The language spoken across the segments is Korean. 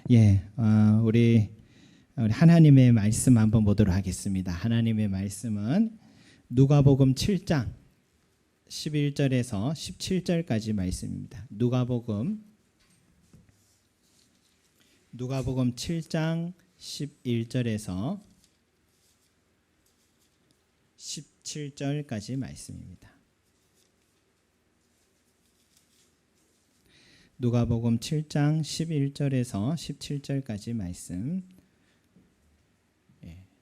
우리 하나님의 말씀 한번 보도록 하겠습니다. 하나님의 말씀은 누가복음 7장 11절에서 17절까지 말씀입니다. 누가복음 7장 11절에서 17절까지 말씀입니다. 누가복음 7장 11절에서 17절까지 말씀.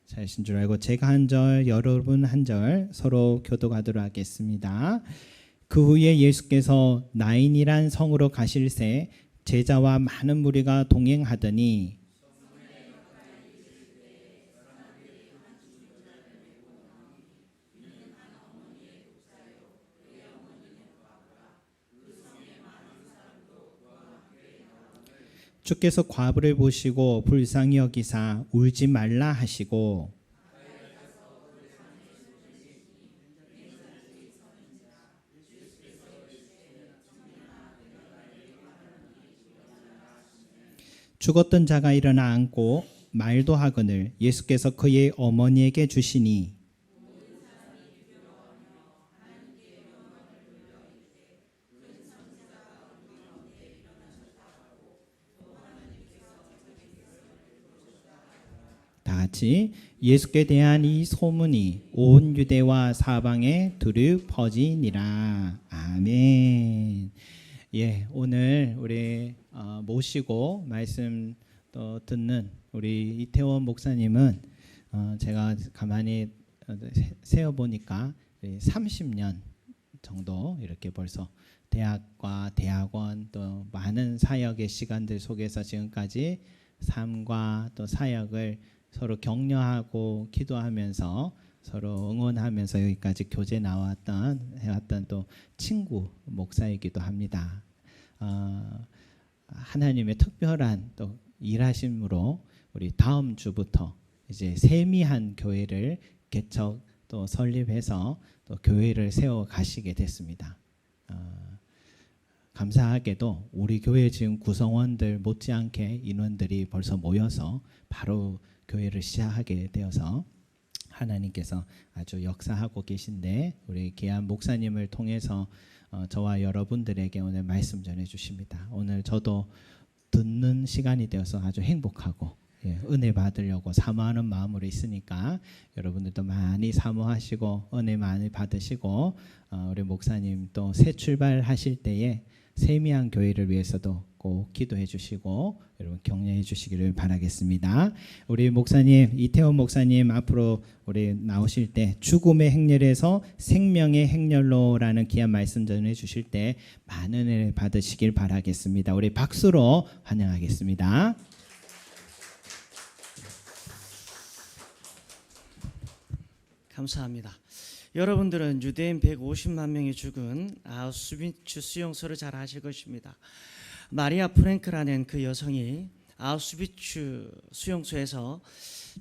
잘하신 줄 알고 제가 한 절, 여러분 한 절 서로 교독하도록 하겠습니다. 그 후에 예수께서 나인이란 성으로 가실새 제자와 많은 무리가 동행하더니 주께서 과부를 보시고 불쌍히 여기사 울지 말라 하시고 죽었던 자가 일어나 앉고 말도 하거늘 예수께서 그의 어머니에게 주시니 다같이 예수께 대한 이 소문이 온 유대와 사방에 두루 퍼지니라. 아멘. 오늘 우리 모시고 말씀 또 듣는 우리 이태원 목사님은 제가 가만히 세어 보니까 30년 정도 이렇게 벌써 대학과 대학원 또 많은 사역의 시간들 속에서 지금까지 삶과 또 사역을 서로 격려하고 기도하면서 서로 응원하면서 여기까지 교제 해왔던 또 친구 목사이기도 합니다. 하나님의 특별한 또 일하심으로 우리 다음 주부터 이제 세미한 교회를 개척 또 설립해서 또 교회를 세워 가시게 됐습니다. 감사하게도 우리 교회 지금 구성원들 못지않게 인원들이 벌써 모여서 바로 교회를 시작하게 되어서 하나님께서 아주 역사하고 계신데 우리 귀한 목사님을 통해서 저와 여러분들에게 오늘 말씀 전해 주십니다. 오늘 저도 듣는 시간이 되어서 아주 행복하고 은혜 받으려고 사모하는 마음으로 있으니까 여러분들도 많이 사모하시고 은혜 많이 받으시고 우리 목사님 또 새 출발하실 때에 세미한 교회를 위해서도 꼭 기도해 주시고 여러분 격려해 주시기를 바라겠습니다. 우리 목사님 이태원 목사님 앞으로 우리 나오실 때 죽음의 행렬에서 생명의 행렬로라는 귀한 말씀 전해 주실 때 많은 은혜 받으시길 바라겠습니다. 우리 박수로 환영하겠습니다. 감사합니다. 여러분들은 유대인 150만 명이 죽은 아우슈비츠 수용소를 잘 아실 것입니다. 마리아 프랭크라는 그 여성이 아우슈비츠 수용소에서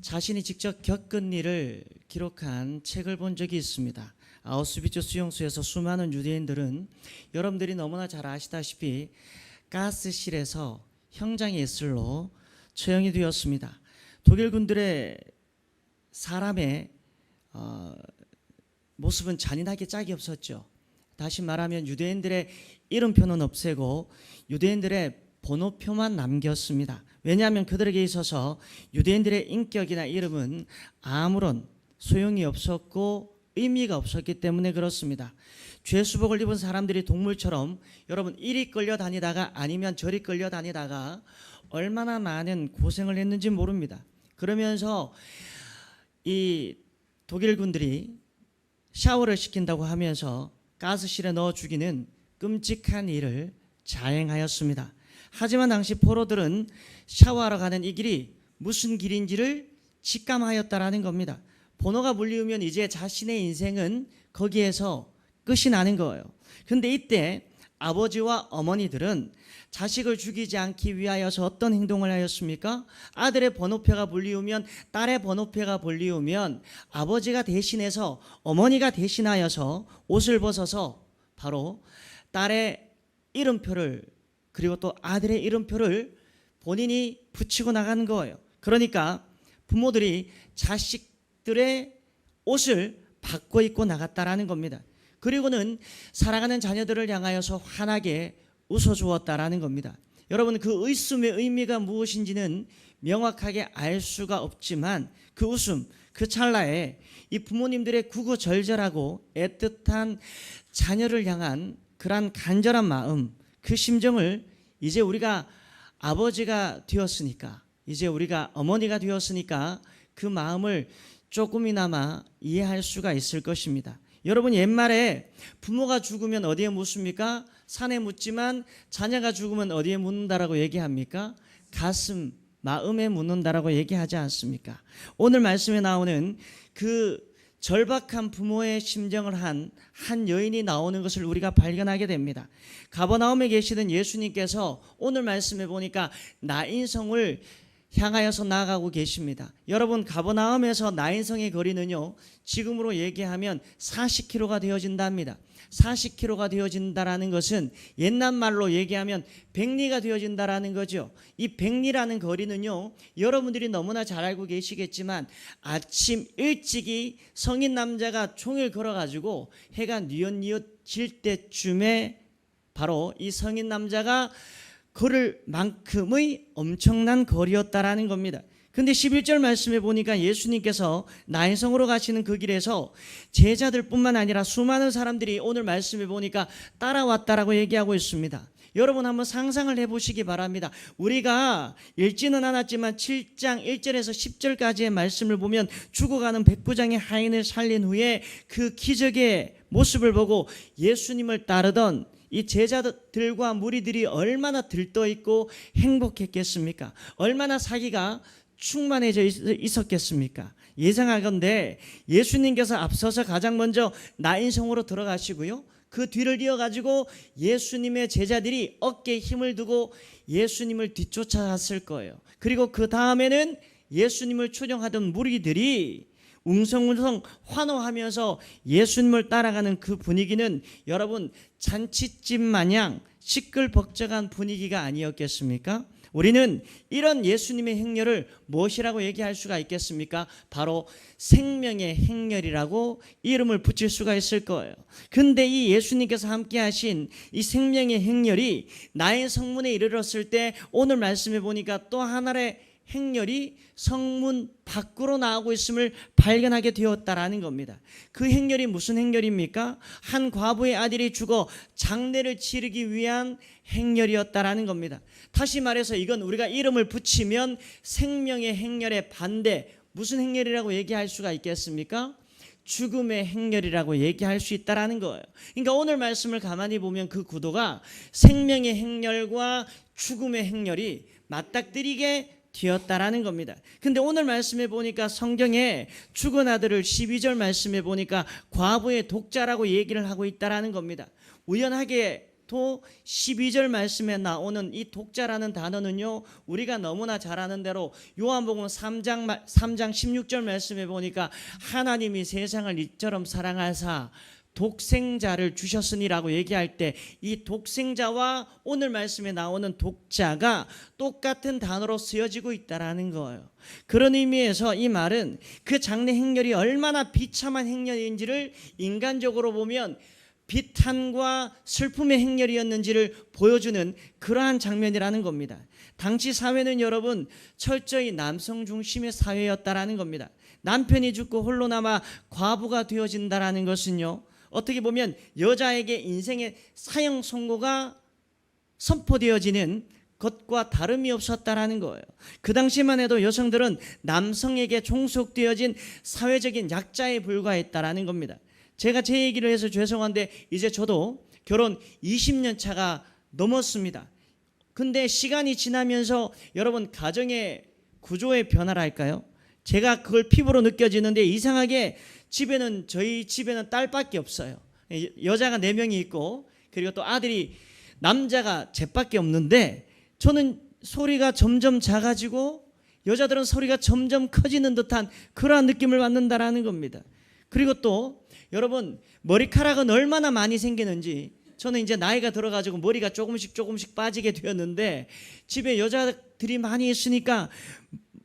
자신이 직접 겪은 일을 기록한 책을 본 적이 있습니다. 아우슈비츠 수용소에서 수많은 유대인들은 여러분들이 너무나 잘 아시다시피 가스실에서 형장의 예슬로 처형이 되었습니다. 독일 군들의 사람의 모습은 잔인하게 짝이 없었죠. 다시 말하면 유대인들의 이름표는 없애고 유대인들의 번호표만 남겼습니다. 왜냐하면 그들에게 있어서 유대인들의 인격이나 이름은 아무런 소용이 없었고 의미가 없었기 때문에 그렇습니다. 죄수복을 입은 사람들이 동물처럼 여러분 이리 끌려다니다가 아니면 저리 끌려다니다가 얼마나 많은 고생을 했는지 모릅니다. 그러면서 이 독일 군들이 샤워를 시킨다고 하면서 가스실에 넣어 죽이는 끔찍한 일을 자행하였습니다. 하지만 당시 포로들은 샤워하러 가는 이 길이 무슨 길인지를 직감하였다라는 겁니다. 번호가 물리우면 이제 자신의 인생은 거기에서 끝이 나는 거예요. 그런데 이때 아버지와 어머니들은 자식을 죽이지 않기 위하여서 어떤 행동을 하였습니까? 아들의 번호표가 불리우면 딸의 번호표가 불리우면 아버지가 대신해서 어머니가 대신하여서 옷을 벗어서 바로 딸의 이름표를 그리고 또 아들의 이름표를 본인이 붙이고 나가는 거예요. 그러니까 부모들이 자식들의 옷을 바꿔 입고 나갔다라는 겁니다. 그리고는 사랑하는 자녀들을 향하여서 환하게 웃어주었다라는 겁니다. 여러분, 그 웃음의 의미가 무엇인지는 명확하게 알 수가 없지만 그 웃음, 그 찰나에 이 부모님들의 구구절절하고 애틋한 자녀를 향한 그러한 간절한 마음, 그 심정을 이제 우리가 아버지가 되었으니까, 이제 우리가 어머니가 되었으니까 그 마음을 조금이나마 이해할 수가 있을 것입니다. 여러분, 옛말에 부모가 죽으면 어디에 묻습니까? 산에 묻지만 자녀가 죽으면 어디에 묻는다라고 얘기합니까? 가슴, 마음에 묻는다라고 얘기하지 않습니까? 오늘 말씀에 나오는 그 절박한 부모의 심정을 한 여인이 나오는 것을 우리가 발견하게 됩니다. 가버나움에 계시던 예수님께서 오늘 말씀에 보니까 나인성을 향하여서 나아가고 계십니다. 여러분, 가버나움에서 나인성의 거리는요, 지금으로 얘기하면 40km가 되어진답니다. 40km가 되어진다라는 것은 옛날 말로 얘기하면 백리가 되어진다라는 거죠. 이 백리라는 거리는요, 여러분들이 너무나 잘 알고 계시겠지만 아침 일찍이 성인 남자가 종일 걸어가지고 해가 뉘엿뉘엿 질 때쯤에 바로 이 성인 남자가 걸을 만큼의 엄청난 거리였다라는 겁니다. 근데 11절 말씀에 보니까 예수님께서 나인성으로 가시는 그 길에서 제자들뿐만 아니라 수많은 사람들이 오늘 말씀에 보니까 따라왔다라고 얘기하고 있습니다. 여러분, 한번 상상을 해보시기 바랍니다. 우리가 읽지는 않았지만 7장 1절에서 10절까지의 말씀을 보면 죽어가는 백부장의 하인을 살린 후에 그 기적의 모습을 보고 예수님을 따르던 이 제자들과 무리들이 얼마나 들떠있고 행복했겠습니까? 얼마나 사기가 충만해져 있었겠습니까? 예상하건대 예수님께서 앞서서 가장 먼저 나인성으로 들어가시고요, 그 뒤를 이어가지고 예수님의 제자들이 어깨에 힘을 두고 예수님을 뒤쫓아갔을 거예요. 그리고 그 다음에는 예수님을 추종하던 무리들이 웅성웅성 환호하면서 예수님을 따라가는 그 분위기는 여러분, 잔치집 마냥 시끌벅적한 분위기가 아니었겠습니까? 우리는 이런 예수님의 행렬을 무엇이라고 얘기할 수가 있겠습니까? 바로 생명의 행렬이라고 이름을 붙일 수가 있을 거예요. 근데 이 예수님께서 함께 하신 이 생명의 행렬이 나의 성문에 이르렀을 때 오늘 말씀해 보니까 또 하나의 행렬이 성문 밖으로 나오고 있음을 발견하게 되었다라는 겁니다. 그 행렬이 무슨 행렬입니까? 한 과부의 아들이 죽어 장례를 치르기 위한 행렬이었다라는 겁니다. 다시 말해서 이건 우리가 이름을 붙이면 생명의 행렬의 반대, 무슨 행렬이라고 얘기할 수가 있겠습니까? 죽음의 행렬이라고 얘기할 수 있다라는 거예요. 그러니까 오늘 말씀을 가만히 보면 그 구도가 생명의 행렬과 죽음의 행렬이 맞닥뜨리게 되었다라는 겁니다. 근데 오늘 말씀에 보니까 성경에 죽은 아들을 12절 말씀에 보니까 과부의 독자라고 얘기를 하고 있다라는 겁니다. 우연하게 또 12절 말씀에 나오는 이 독자라는 단어는요, 우리가 너무나 잘 아는 대로 요한복음 3장 16절 말씀에 보니까 하나님이 세상을 이처럼 사랑하사 독생자를 주셨으니라고 얘기할 때 이 독생자와 오늘 말씀에 나오는 독자가 똑같은 단어로 쓰여지고 있다라는 거예요. 그런 의미에서 이 말은 그 장례 행렬이 얼마나 비참한 행렬인지를 인간적으로 보면 비탄과 슬픔의 행렬이었는지를 보여주는 그러한 장면이라는 겁니다. 당시 사회는 여러분 철저히 남성 중심의 사회였다라는 겁니다. 남편이 죽고 홀로 남아 과부가 되어진다라는 것은요, 어떻게 보면 여자에게 인생의 사형 선고가 선포되어지는 것과 다름이 없었다라는 거예요. 그 당시만 해도 여성들은 남성에게 종속되어진 사회적인 약자에 불과했다라는 겁니다. 제가 제 얘기를 해서 죄송한데 이제 저도 결혼 20년 차가 넘었습니다. 근데 시간이 지나면서 여러분 가정의 구조의 변화랄까요? 제가 그걸 피부로 느껴지는데 이상하게 저희 집에는 딸밖에 없어요. 여자가 4명이 있고 그리고 또 아들이 남자가 쟤밖에 없는데 저는 소리가 점점 작아지고 여자들은 소리가 점점 커지는 듯한 그러한 느낌을 받는다라는 겁니다. 그리고 또 여러분 머리카락은 얼마나 많이 생기는지 저는 이제 나이가 들어가지고 머리가 조금씩 빠지게 되었는데 집에 여자들 가족들이 많이 있으니까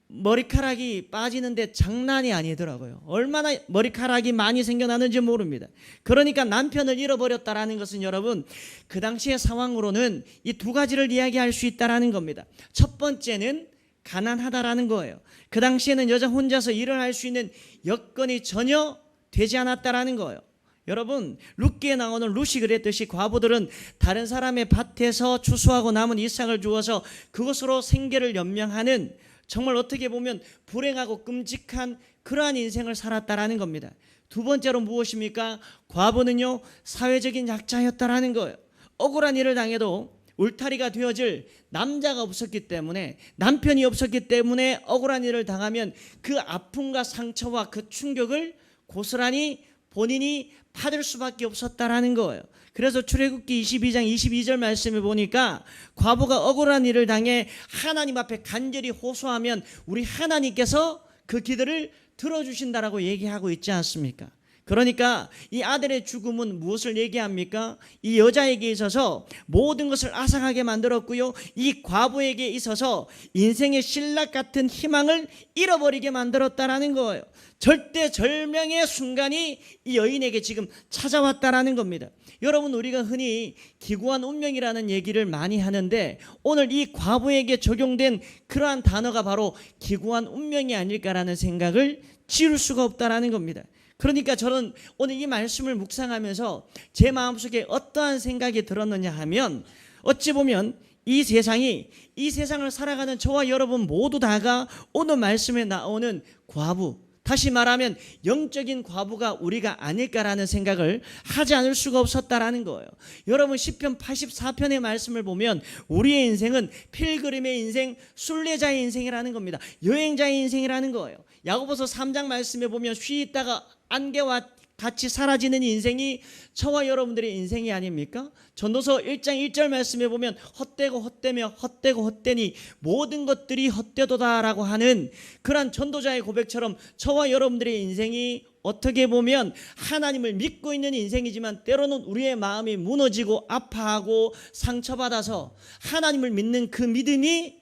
머리카락이 빠지는데 장난이 아니더라고요. 얼마나 머리카락이 많이 생겨나는지 모릅니다. 그러니까 남편을 잃어버렸다라는 것은 여러분, 그 당시의 상황으로는 이 두 가지를 이야기할 수 있다라는 겁니다. 첫 번째는 가난하다라는 거예요. 그 당시에는 여자 혼자서 일을 할 수 있는 여건이 전혀 되지 않았다라는 거예요. 여러분, 룻기에 나오는 룻이 그랬듯이 과부들은 다른 사람의 밭에서 추수하고 남은 이삭을 주어서 그것으로 생계를 연명하는, 정말 어떻게 보면 불행하고 끔찍한 그러한 인생을 살았다라는 겁니다. 두 번째로 무엇입니까? 과부는요, 사회적인 약자였다라는 거예요. 억울한 일을 당해도 울타리가 되어줄 남자가 없었기 때문에, 남편이 없었기 때문에 억울한 일을 당하면 그 아픔과 상처와 그 충격을 고스란히 본인이 받을 수밖에 없었다라는 거예요. 그래서 출애굽기 22장 22절 말씀을 보니까 과부가 억울한 일을 당해 하나님 앞에 간절히 호소하면 우리 하나님께서 그 기도를 들어주신다라고 얘기하고 있지 않습니까? 그러니까 이 아들의 죽음은 무엇을 얘기합니까? 이 여자에게 있어서 모든 것을 앗아가게 만들었고요, 이 과부에게 있어서 인생의 신락 같은 희망을 잃어버리게 만들었다라는 거예요. 절대절명의 순간이 이 여인에게 지금 찾아왔다라는 겁니다. 여러분, 우리가 흔히 기구한 운명이라는 얘기를 많이 하는데 오늘 이 과부에게 적용된 그러한 단어가 바로 기구한 운명이 아닐까라는 생각을 지울 수가 없다라는 겁니다. 그러니까 저는 오늘 이 말씀을 묵상하면서 제 마음속에 어떠한 생각이 들었느냐 하면, 어찌 보면 이 세상을 살아가는 저와 여러분 모두 다가 오늘 말씀에 나오는 과부, 다시 말하면 영적인 과부가 우리가 아닐까라는 생각을 하지 않을 수가 없었다라는 거예요. 여러분, 시편 84편의 말씀을 보면 우리의 인생은 필그림의 인생, 순례자의 인생이라는 겁니다. 여행자의 인생이라는 거예요. 야고보서 3장 말씀에 보면 쉬있다가 안개와 같이 사라지는 인생이 저와 여러분들의 인생이 아닙니까? 전도서 1장 1절 말씀에 보면 헛되고 헛되며 헛되고 헛되니 모든 것들이 헛되도다라고 하는 그런 전도자의 고백처럼 저와 여러분들의 인생이 어떻게 보면 하나님을 믿고 있는 인생이지만 때로는 우리의 마음이 무너지고 아파하고 상처받아서 하나님을 믿는 그 믿음이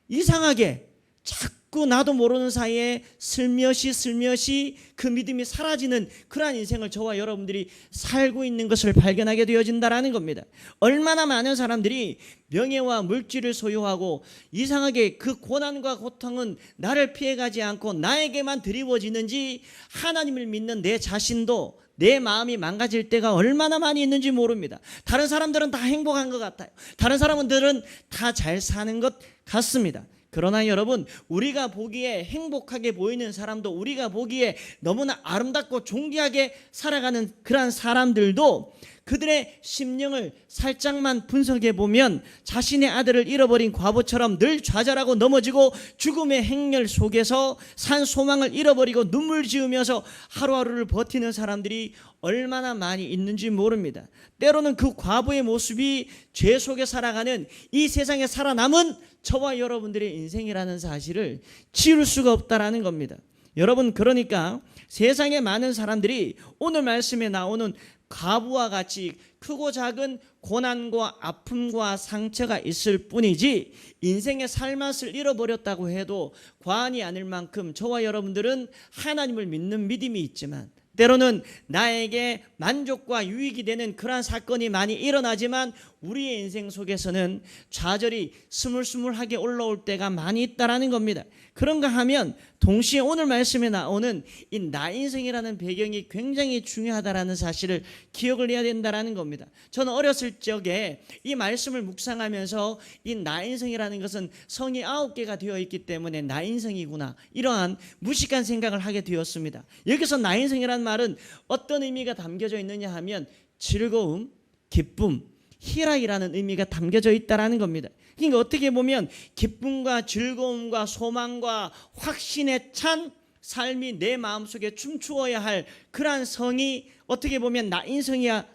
이상하게 자꾸 나도 모르는 사이에 슬며시 그 믿음이 사라지는 그러한 인생을 저와 여러분들이 살고 있는 것을 발견하게 되어진다라는 겁니다. 얼마나 많은 사람들이 명예와 물질을 소유하고 이상하게 그 고난과 고통은 나를 피해가지 않고 나에게만 드리워지는지 하나님을 믿는 내 자신도 내 마음이 망가질 때가 얼마나 많이 있는지 모릅니다. 다른 사람들은 다 행복한 것 같아요. 다른 사람들은 다 잘 사는 것 같습니다. 그러나 여러분, 우리가 보기에 행복하게 보이는 사람도, 우리가 보기에 너무나 아름답고 존귀하게 살아가는 그러한 사람들도 그들의 심령을 살짝만 분석해 보면 자신의 아들을 잃어버린 과부처럼 늘 좌절하고 넘어지고 죽음의 행렬 속에서 산 소망을 잃어버리고 눈물 지으면서 하루하루를 버티는 사람들이 얼마나 많이 있는지 모릅니다. 때로는 그 과부의 모습이 죄 속에 살아가는 이 세상에 살아남은 저와 여러분들의 인생이라는 사실을 지울 수가 없다라는 겁니다. 여러분, 그러니까 세상에 많은 사람들이 오늘 말씀에 나오는 과부와 같이 크고 작은 고난과 아픔과 상처가 있을 뿐이지 인생의 살맛을 잃어버렸다고 해도 과언이 아닐 만큼 저와 여러분들은 하나님을 믿는 믿음이 있지만 때로는 나에게 만족과 유익이 되는 그러한 사건이 많이 일어나지만 우리의 인생 속에서는 좌절이 스물스물하게 올라올 때가 많이 있다라는 겁니다. 그런가 하면 동시에 오늘 말씀에 나오는 이 나 인생이라는 배경이 굉장히 중요하다라는 사실을 기억을 해야 된다라는 겁니다. 저는 어렸을 적에 이 말씀을 묵상하면서 이 나 인생이라는 것은 성이 9개가 되어 있기 때문에 나 인생이구나, 이러한 무식한 생각을 하게 되었습니다. 여기서 나 인생이라는 말은 어떤 의미가 담겨져 있느냐 하면 즐거움, 기쁨, 희락이라는 의미가 담겨져 있다라는 겁니다. 그러니까 어떻게 보면 기쁨과 즐거움과 소망과 확신에 찬 삶이 내 마음속에 춤추어야 할 그러한 성이 어떻게 보면 나 인성이야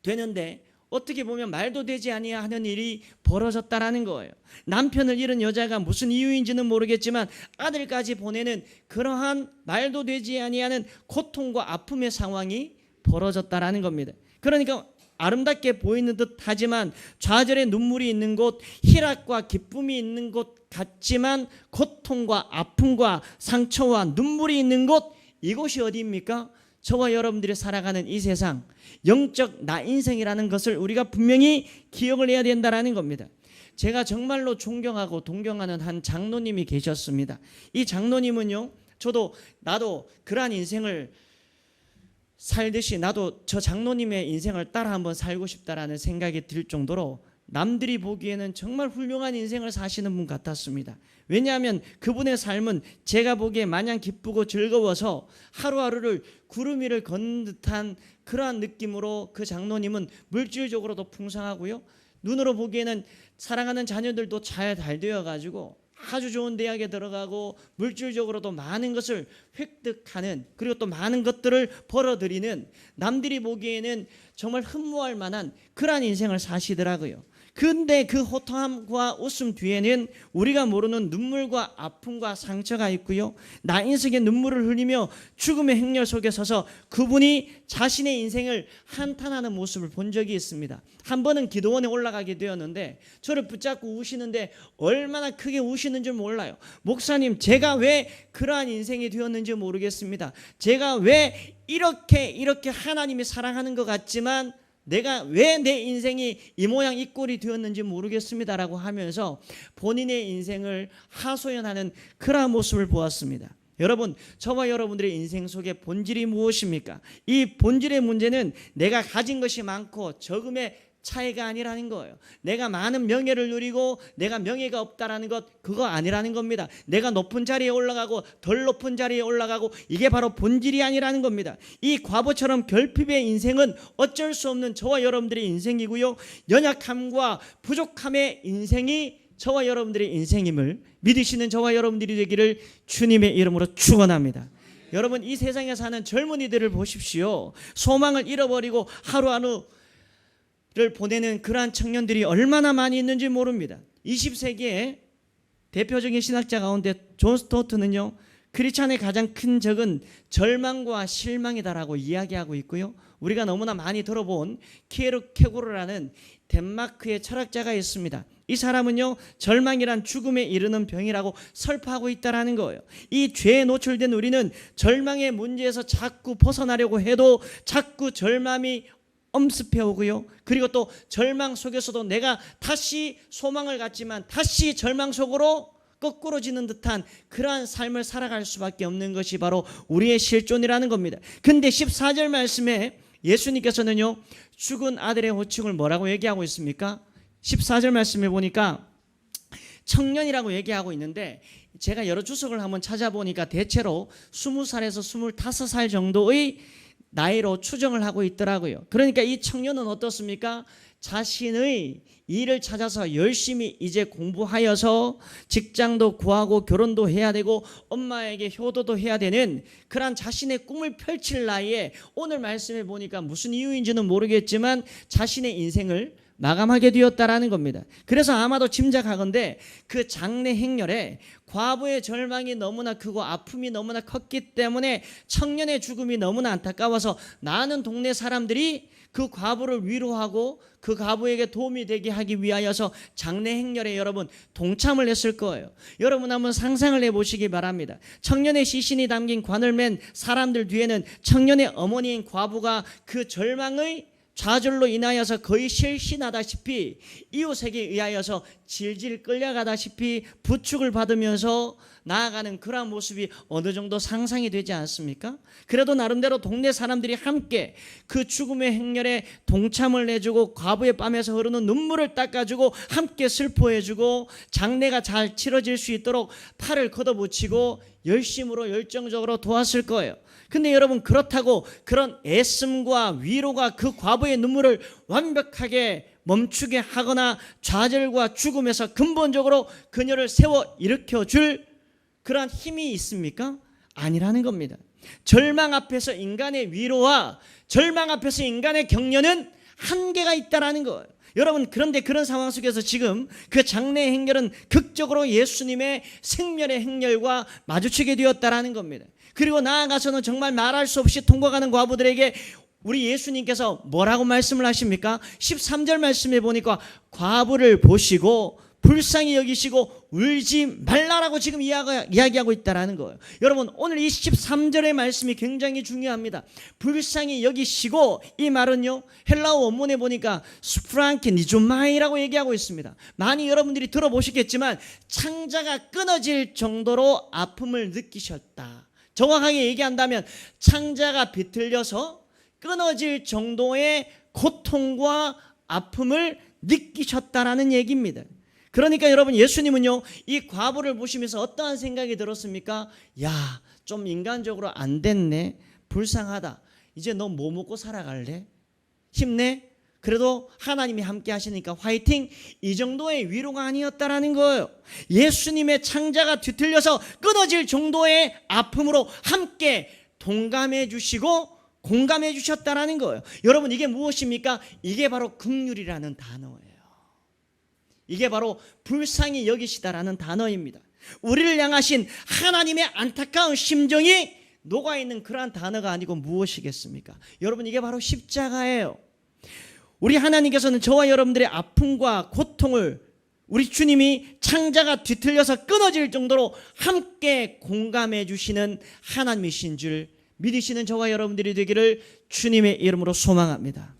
되는데 어떻게 보면 말도 되지 아니하는 일이 벌어졌다라는 거예요. 남편을 잃은 여자가 무슨 이유인지는 모르겠지만 아들까지 보내는 그러한 말도 되지 아니하는 고통과 아픔의 상황이 벌어졌다라는 겁니다. 그러니까 아름답게 보이는 듯 하지만 좌절의 눈물이 있는 곳, 희락과 기쁨이 있는 곳 같지만 고통과 아픔과 상처와 눈물이 있는 곳, 이곳이 어디입니까? 저와 여러분들이 살아가는 이 세상, 영적 나 인생이라는 것을 우리가 분명히 기억을 해야 된다는 겁니다. 제가 정말로 존경하고 동경하는 한 장로님이 계셨습니다. 이 장로님은요, 나도 그러한 인생을 살듯이 나도 저 장로님의 인생을 따라 한번 살고 싶다라는 생각이 들 정도로 남들이 보기에는 정말 훌륭한 인생을 사시는 분 같았습니다. 왜냐하면 그분의 삶은 제가 보기에 마냥 기쁘고 즐거워서 하루하루를 구름 위를 걷는 듯한 그러한 느낌으로 그 장로님은 물질적으로도 풍성하고요, 눈으로 보기에는 사랑하는 자녀들도 잘 되어가지고 아주 좋은 대학에 들어가고 물질적으로도 많은 것을 획득하는, 그리고 또 많은 것들을 벌어들이는, 남들이 보기에는 정말 흠모할 만한 그러한 인생을 사시더라고요. 근데 그 호탕함과 웃음 뒤에는 우리가 모르는 눈물과 아픔과 상처가 있고요, 나 인생의 눈물을 흘리며 죽음의 행렬 속에 서서 그분이 자신의 인생을 한탄하는 모습을 본 적이 있습니다. 한 번은 기도원에 올라가게 되었는데 저를 붙잡고 우시는데 얼마나 크게 우시는지 몰라요. 목사님, 제가 왜 그러한 인생이 되었는지 모르겠습니다. 제가 왜 이렇게 하나님이 사랑하는 것 같지만 내가 왜 내 인생이 이 모양 이 꼴이 되었는지 모르겠습니다라고 하면서 본인의 인생을 하소연하는 그러한 모습을 보았습니다. 여러분, 저와 여러분들의 인생 속에 본질이 무엇입니까? 이 본질의 문제는 내가 가진 것이 많고 적음의 차이가 아니라는 거예요. 내가 많은 명예를 누리고 내가 명예가 없다라는 것, 그거 아니라는 겁니다. 내가 높은 자리에 올라가고 덜 높은 자리에 올라가고, 이게 바로 본질이 아니라는 겁니다. 이 과부처럼 결핍의 인생은 어쩔 수 없는 저와 여러분들의 인생이고요, 연약함과 부족함의 인생이 저와 여러분들의 인생임을 믿으시는 저와 여러분들이 되기를 주님의 이름으로 축원합니다. 여러분, 이 세상에 사는 젊은이들을 보십시오. 소망을 잃어버리고 하루하루 를 보내는 그러한 청년들이 얼마나 많이 있는지 모릅니다. 20세기에 대표적인 신학자 가운데 존 스토트는요, 크리스찬의 가장 큰 적은 절망과 실망이다라고 이야기하고 있고요, 우리가 너무나 많이 들어본 키에르 케고르라는 덴마크의 철학자가 있습니다. 이 사람은요, 절망이란 죽음에 이르는 병이라고 설파하고 있다라는 거예요. 이 죄에 노출된 우리는 절망의 문제에서 자꾸 벗어나려고 해도 자꾸 절망이 엄습해 오고요, 그리고 또 절망 속에서도 내가 다시 소망을 갖지만 다시 절망 속으로 거꾸로지는 듯한 그러한 삶을 살아갈 수밖에 없는 것이 바로 우리의 실존이라는 겁니다. 근데 14절 말씀에 예수님께서는요, 죽은 아들의 호칭을 뭐라고 얘기하고 있습니까? 14절 말씀에 보니까 청년이라고 얘기하고 있는데, 제가 여러 주석을 한번 찾아보니까 대체로 20살에서 25살 정도의 나이로 추정을 하고 있더라고요. 그러니까 이 청년은 어떻습니까? 자신의 일을 찾아서 열심히 이제 공부하여서 직장도 구하고 결혼도 해야 되고 엄마에게 효도도 해야 되는 그런 자신의 꿈을 펼칠 나이에, 오늘 말씀해 보니까 무슨 이유인지는 모르겠지만 자신의 인생을 마감하게 되었다라는 겁니다. 그래서 아마도 짐작하건대 그 장례 행렬에 과부의 절망이 너무나 크고 아픔이 너무나 컸기 때문에 청년의 죽음이 너무나 안타까워서 나는 동네 사람들이 그 과부를 위로하고 그 과부에게 도움이 되게 하기 위하여서 장례 행렬에 여러분 동참을 했을 거예요. 여러분 한번 상상을 해보시기 바랍니다. 청년의 시신이 담긴 관을 맨 사람들 뒤에는 청년의 어머니인 과부가 그 절망의 좌절로 인하여서 거의 실신하다시피 이웃에게 의하여서 질질 끌려가다시피 부축을 받으면서 나아가는 그러한 모습이 어느 정도 상상이 되지 않습니까? 그래도 나름대로 동네 사람들이 함께 그 죽음의 행렬에 동참을 해주고 과부의 뺨에서 흐르는 눈물을 닦아주고 함께 슬퍼해주고 장례가 잘 치러질 수 있도록 팔을 걷어붙이고 열심으로 열정적으로 도왔을 거예요. 근데 여러분, 그렇다고 그런 애씀과 위로가 그 과부의 눈물을 완벽하게 멈추게 하거나 좌절과 죽음에서 근본적으로 그녀를 세워 일으켜줄 그러한 힘이 있습니까? 아니라는 겁니다. 절망 앞에서 인간의 위로와 절망 앞에서 인간의 격려는 한계가 있다라는 거예요. 여러분, 그런데 그런 상황 속에서 지금 그 장례 행렬은 극적으로 예수님의 생멸의 행렬과 마주치게 되었다라는 겁니다. 그리고 나아가서는 정말 말할 수 없이 통과가는 과부들에게 우리 예수님께서 뭐라고 말씀을 하십니까? 13절 말씀에 보니까 과부를 보시고 불쌍히 여기시고 울지 말라라고 지금 이야기하고 있다라는 거예요. 여러분, 오늘 이 13절의 말씀이 굉장히 중요합니다. 불쌍히 여기시고, 이 말은요, 헬라어 원문에 보니까 스프랑케 니조마이라고 얘기하고 있습니다. 많이 여러분들이 들어보시겠지만 창자가 끊어질 정도로 아픔을 느끼셨다. 정확하게 얘기한다면 창자가 비틀려서 끊어질 정도의 고통과 아픔을 느끼셨다라는 얘기입니다. 그러니까 여러분, 예수님은요, 이 과부를 보시면서 어떠한 생각이 들었습니까? 야, 좀 인간적으로 안 됐네. 불쌍하다. 이제 너 뭐 먹고 살아갈래? 힘내? 그래도 하나님이 함께 하시니까 화이팅! 이 정도의 위로가 아니었다라는 거예요. 예수님의 창자가 뒤틀려서 끊어질 정도의 아픔으로 함께 동감해 주시고 공감해 주셨다라는 거예요. 여러분, 이게 무엇입니까? 이게 바로 긍휼이라는 단어예요. 이게 바로 불쌍히 여기시다라는 단어입니다. 우리를 향하신 하나님의 안타까운 심정이 녹아있는 그러한 단어가 아니고 무엇이겠습니까? 여러분, 이게 바로 십자가예요. 우리 하나님께서는 저와 여러분들의 아픔과 고통을 우리 주님이 창자가 뒤틀려서 끊어질 정도로 함께 공감해 주시는 하나님이신 줄 믿으시는 저와 여러분들이 되기를 주님의 이름으로 소망합니다.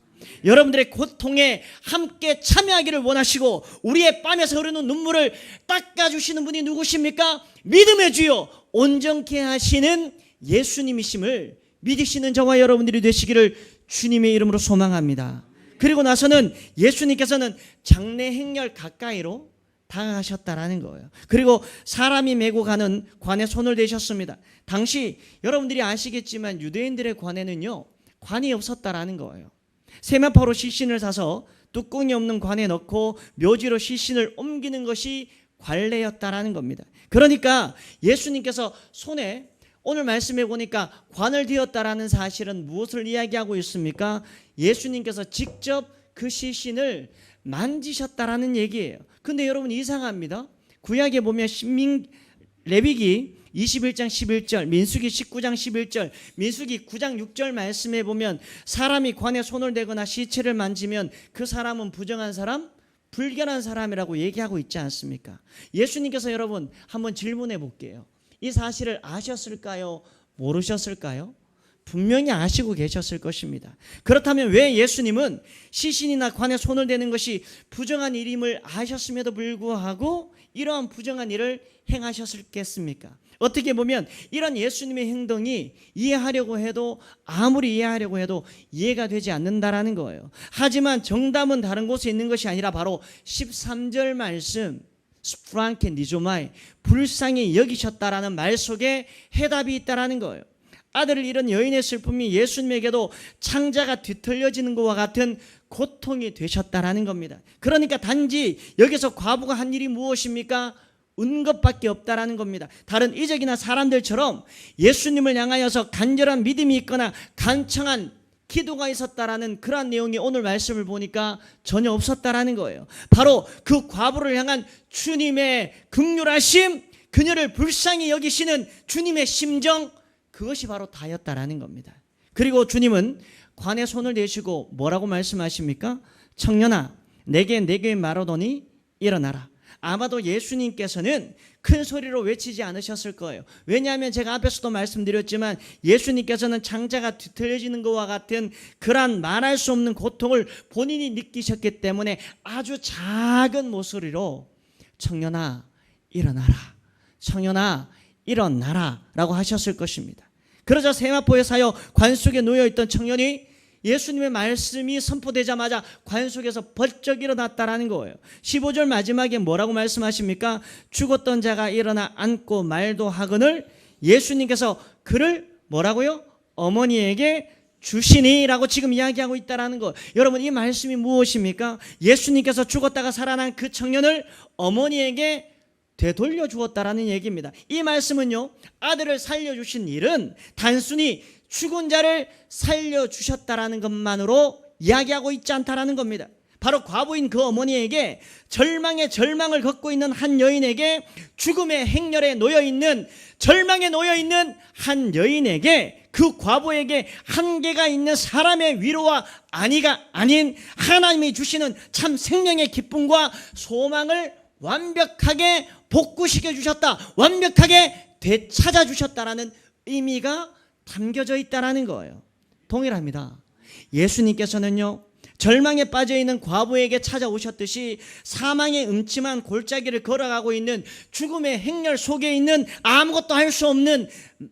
여러분들의 고통에 함께 참여하기를 원하시고 우리의 뺨에서 흐르는 눈물을 닦아주시는 분이 누구십니까? 믿음의 주요 온전케 하시는 예수님이심을 믿으시는 저와 여러분들이 되시기를 주님의 이름으로 소망합니다. 그리고 나서는 예수님께서는 장래 행렬 가까이로 다가가셨다라는 거예요. 그리고 사람이 메고 가는 관에 손을 대셨습니다. 당시 여러분들이 아시겠지만 유대인들의 관에는요, 관이 없었다라는 거예요. 세마포로 시신을 사서 뚜껑이 없는 관에 넣고 묘지로 시신을 옮기는 것이 관례였다라는 겁니다. 그러니까 예수님께서 손에, 오늘 말씀해 보니까 관을 뒤었다라는 사실은 무엇을 이야기하고 있습니까? 예수님께서 직접 그 시신을 만지셨다라는 얘기예요. 근데 여러분, 이상합니다. 구약에 보면 레위기 21장 11절, 민수기 19장 11절, 민수기 9장 6절 말씀에 보면 사람이 관에 손을 대거나 시체를 만지면 그 사람은 부정한 사람, 불결한 사람이라고 얘기하고 있지 않습니까? 예수님께서 여러분 한번 질문해 볼게요. 이 사실을 아셨을까요? 모르셨을까요? 분명히 아시고 계셨을 것입니다. 그렇다면 왜 예수님은 시신이나 관에 손을 대는 것이 부정한 일임을 아셨음에도 불구하고 이러한 부정한 일을 행하셨겠습니까? 어떻게 보면 이런 예수님의 행동이 이해하려고 해도, 아무리 이해하려고 해도 이해가 되지 않는다라는 거예요. 하지만 정답은 다른 곳에 있는 것이 아니라 바로 13절 말씀, 스프랑케 니조마이, 불쌍히 여기셨다라는 말 속에 해답이 있다라는 거예요. 아들을 잃은 여인의 슬픔이 예수님에게도 창자가 뒤틀려지는 것과 같은 고통이 되셨다라는 겁니다. 그러니까 단지 여기서 과부가 한 일이 무엇입니까? 운 것밖에 없다라는 겁니다. 다른 이적이나 사람들처럼 예수님을 향하여서 간절한 믿음이 있거나 간청한 기도가 있었다라는 그러한 내용이 오늘 말씀을 보니까 전혀 없었다라는 거예요. 바로 그 과부를 향한 주님의 긍휼하심, 그녀를 불쌍히 여기시는 주님의 심정, 그것이 바로 다였다라는 겁니다. 그리고 주님은 관에 손을 대시고 뭐라고 말씀하십니까? 청년아, 내게 말하더니 일어나라. 아마도 예수님께서는 큰 소리로 외치지 않으셨을 거예요. 왜냐하면 제가 앞에서도 말씀드렸지만 예수님께서는 창자가 뒤틀려지는 것과 같은 그러한 말할 수 없는 고통을 본인이 느끼셨기 때문에 아주 작은 목소리로 청년아 일어나라, 청년아 일어나라 라고 하셨을 것입니다. 그러자 세마포의 사역 관 속에 놓여있던 청년이 예수님의 말씀이 선포되자마자 관 속에서 벌쩍 일어났다라는 거예요. 15절 마지막에 뭐라고 말씀하십니까? 죽었던 자가 일어나 앉고 말도 하거늘 예수님께서 그를 뭐라고요? 어머니에게 주시니 라고 지금 이야기하고 있다라는 거. 여러분, 이 말씀이 무엇입니까? 예수님께서 죽었다가 살아난 그 청년을 어머니에게 되돌려 주었다라는 얘기입니다. 이 말씀은요, 아들을 살려주신 일은 단순히 죽은 자를 살려주셨다라는 것만으로 이야기하고 있지 않다라는 겁니다. 바로 과부인 그 어머니에게 절망의 절망을 걷고 있는 한 여인에게 죽음의 행렬에 놓여있는 절망에 놓여있는 한 여인에게 그 과부에게 한계가 있는 사람의 위로와 안위가 아닌 하나님이 주시는 참 생명의 기쁨과 소망을 완벽하게 복구시켜 주셨다, 완벽하게 되찾아 주셨다라는 의미가 담겨져 있다라는 거예요. 동일합니다. 예수님께서는요, 절망에 빠져있는 과부에게 찾아오셨듯이 사망의 음침한 골짜기를 걸어가고 있는 죽음의 행렬 속에 있는 아무것도 할 수 없는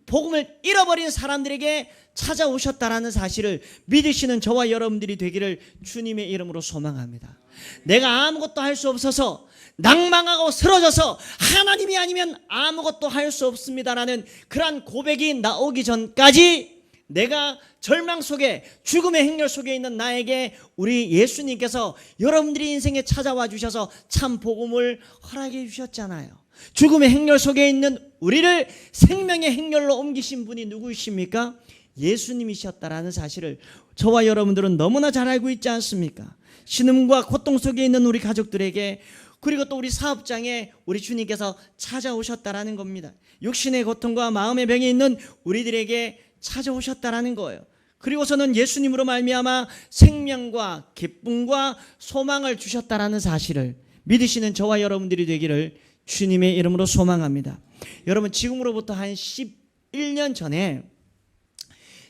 복음을 잃어버린 사람들에게 찾아오셨다라는 사실을 믿으시는 저와 여러분들이 되기를 주님의 이름으로 소망합니다. 내가 아무것도 할 수 없어서 낭망하고 쓰러져서 하나님이 아니면 아무것도 할 수 없습니다라는 그러한 고백이 나오기 전까지 내가 절망 속에 죽음의 행렬 속에 있는 나에게 우리 예수님께서 여러분들이 인생에 찾아와 주셔서 참 복음을 허락해 주셨잖아요. 죽음의 행렬 속에 있는 우리를 생명의 행렬로 옮기신 분이 누구이십니까? 예수님이셨다라는 사실을 저와 여러분들은 너무나 잘 알고 있지 않습니까? 신음과 고통 속에 있는 우리 가족들에게, 그리고 또 우리 사업장에 우리 주님께서 찾아오셨다라는 겁니다. 육신의 고통과 마음의 병에 있는 우리들에게 찾아오셨다라는 거예요. 그리고서는 예수님으로 말미암아 생명과 기쁨과 소망을 주셨다라는 사실을 믿으시는 저와 여러분들이 되기를 주님의 이름으로 소망합니다. 여러분, 지금으로부터 한 11년 전에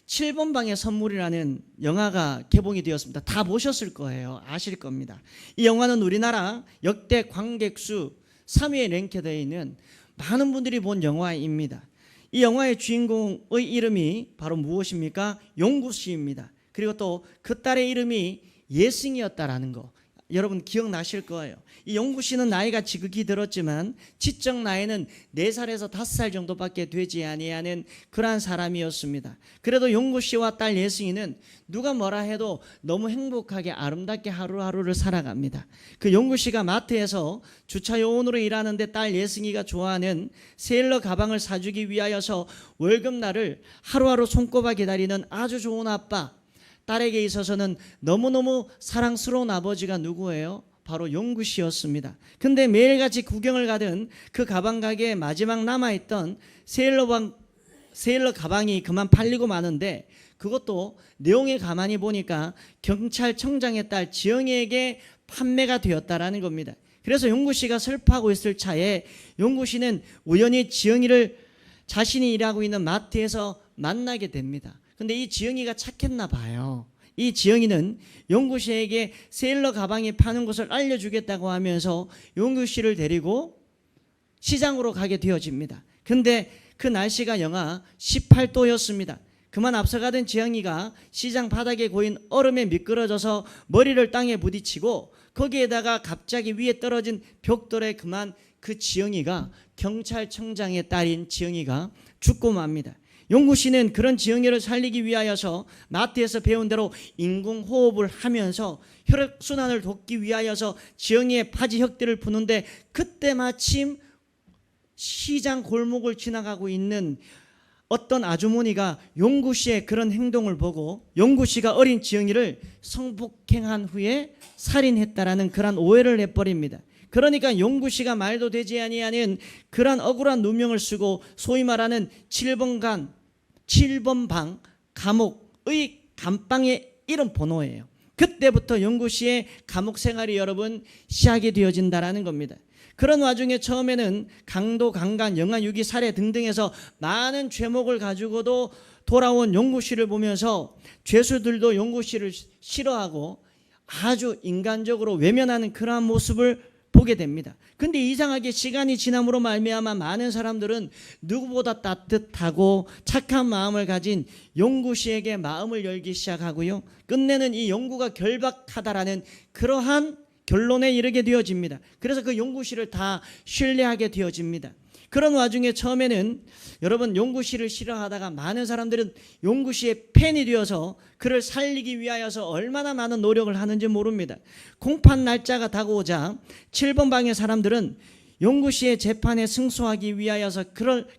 7번 방의 선물이라는 영화가 개봉이 되었습니다. 다 보셨을 거예요. 아실 겁니다. 이 영화는 우리나라 역대 관객 수 3위에 랭크되어 있는 많은 분들이 본 영화입니다. 이 영화의 주인공의 이름이 바로 무엇입니까? 용구 씨입니다. 그리고 또 그 딸의 이름이 예승이었다라는 거 여러분 기억나실 거예요. 이 용구 씨는 나이가 지극히 들었지만 지적 나이는 4살에서 5살 정도밖에 되지 아니하는 그러한 사람이었습니다. 그래도 용구 씨와 딸 예승이는 누가 뭐라 해도 너무 행복하게 아름답게 하루하루를 살아갑니다. 그 용구 씨가 마트에서 주차 요원으로 일하는데 딸 예승이가 좋아하는 세일러 가방을 사주기 위하여서 월급날을 하루하루 손꼽아 기다리는 아주 좋은 아빠, 딸에게 있어서는 너무너무 사랑스러운 아버지가 누구예요? 바로 용구 씨였습니다. 근데 매일같이 구경을 가던 그 가방 가게에 마지막 남아있던 세일러 가방이 그만 팔리고 마는데, 그것도 내용에 가만히 보니까 경찰청장의 딸 지영이에게 판매가 되었다라는 겁니다. 그래서 용구 씨가 슬퍼하고 있을 차에 용구 씨는 우연히 지영이를 자신이 일하고 있는 마트에서 만나게 됩니다. 근데 이 지영이가 착했나 봐요. 이 지영이는 용구 씨에게 세일러 가방이 파는 곳을 알려주겠다고 하면서 용구 씨를 데리고 시장으로 가게 되어집니다. 근데 그 날씨가 영하 18도였습니다. 그만 앞서가던 지영이가 시장 바닥에 고인 얼음에 미끄러져서 머리를 땅에 부딪히고, 거기에다가 갑자기 위에 떨어진 벽돌에 그만 그 지영이가, 경찰청장의 딸인 지영이가 죽고 맙니다. 용구 씨는 그런 지영이를 살리기 위하여서 마트에서 배운 대로 인공호흡을 하면서 혈액순환을 돕기 위하여서 지영이의 바지 혁대를 푸는데, 그때 마침 시장 골목을 지나가고 있는 어떤 아주머니가 용구 씨의 그런 행동을 보고 용구 씨가 어린 지영이를 성폭행한 후에 살인했다라는 그런 오해를 해버립니다. 그러니까 용구 씨가 말도 되지 아니하는 그런 억울한 누명을 쓰고 소위 말하는 7번 방 감옥의 감방의 이름 번호예요. 그때부터 용구 씨의 감옥 생활이 여러분 시작이 되어진다라는 겁니다. 그런 와중에 처음에는 강도, 강간, 영아, 유기, 살해 등등해서 많은 죄목을 가지고도 돌아온 용구 씨를 보면서 죄수들도 용구 씨를 싫어하고 아주 인간적으로 외면하는 그러한 모습을 보게 됩니다. 근데 이상하게 시간이 지남으로 말미암아 많은 사람들은 누구보다 따뜻하고 착한 마음을 가진 용구 씨에게 마음을 열기 시작하고요, 끝내는 이 용구가 결박하다라는 그러한 결론에 이르게 되어집니다. 그래서 그 용구 씨를 다 신뢰하게 되어집니다. 그런 와중에 처음에는 여러분 용구 씨를 싫어하다가 많은 사람들은 용구 씨의 팬이 되어서 그를 살리기 위하여서 얼마나 많은 노력을 하는지 모릅니다. 공판 날짜가 다가오자 7번 방의 사람들은 용구 씨의 재판에 승소하기 위하여서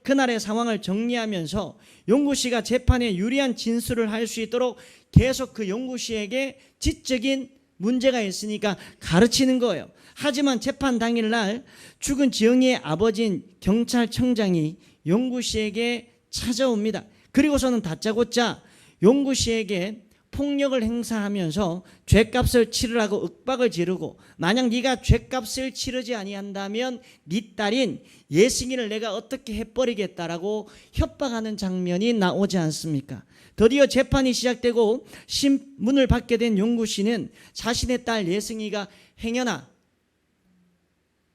그날의 상황을 정리하면서 용구 씨가 재판에 유리한 진술을 할 수 있도록 계속 그 용구 씨에게 지적인 문제가 있으니까 가르치는 거예요. 하지만 재판 당일날 죽은 지영이의 아버지인 경찰청장이 용구 씨에게 찾아옵니다. 그리고서는 다짜고짜 용구 씨에게 폭력을 행사하면서 죗값을 치르라고 윽박을 지르고, 만약 네가 죗값을 치르지 아니한다면 네 딸인 예승이를 내가 어떻게 해버리겠다라고 협박하는 장면이 나오지 않습니까? 드디어 재판이 시작되고 신문을 받게 된 용구 씨는 자신의 딸 예승이가 행여나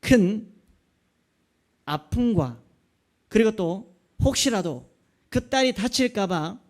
큰 아픔과 그리고 또 혹시라도 그 딸이 다칠까봐